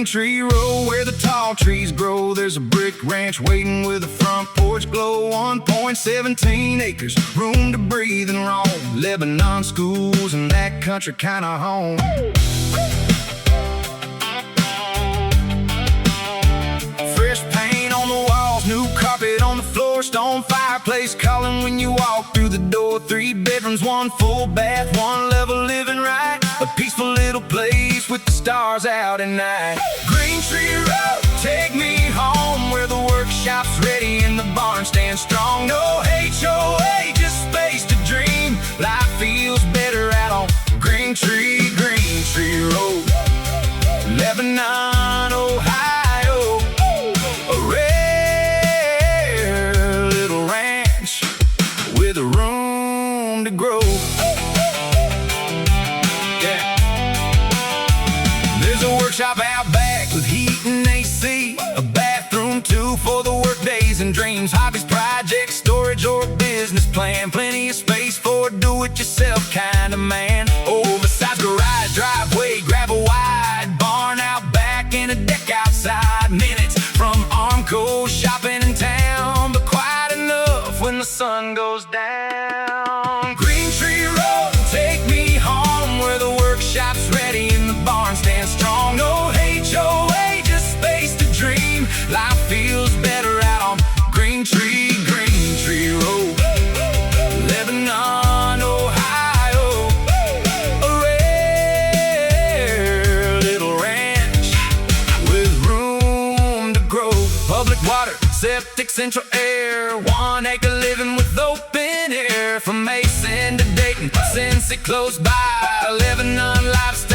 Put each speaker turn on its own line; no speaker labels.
Greentree Road, where the tall trees grow, there's a brick ranch waiting with a front porch glow. 1.17 acres, room to breathe and roam. Lebanon schools and that country kind of home. Fresh paint on the walls, new carpet on the floor, stone fireplace calling when you walk through the door. 3 bedrooms, 1 full bath, 1 level living right. A peaceful little place with the stars out at night. Greentree Road, take me home, where the workshop's ready and the barn stands strong. No HOA, just space to dream. Life feels better out on Greentree Road, Lebanon, Ohio. A rare little ranch with a room to grow. Workshop out back with heat and AC, a bathroom too for the work days and dreams, hobbies, projects, storage, or a business plan. Plenty of space for a do-it-yourself kind of man. Oversized garage, driveway, gravel wide, barn out back and a deck outside. Minutes from Armco, shopping in town, but quiet enough when the sun goes down. Greentree Road, take me home, where the workshop's ready and the barn stands strong. No HOA, just space to dream. Life feels better out on Greentree Road, Lebanon, Ohio. A rare little ranch with room to grow. Public water, septic, central air, 1 acre living with open air. From Mason to Dayton, Cincinnati close by, Lebanon lifestyle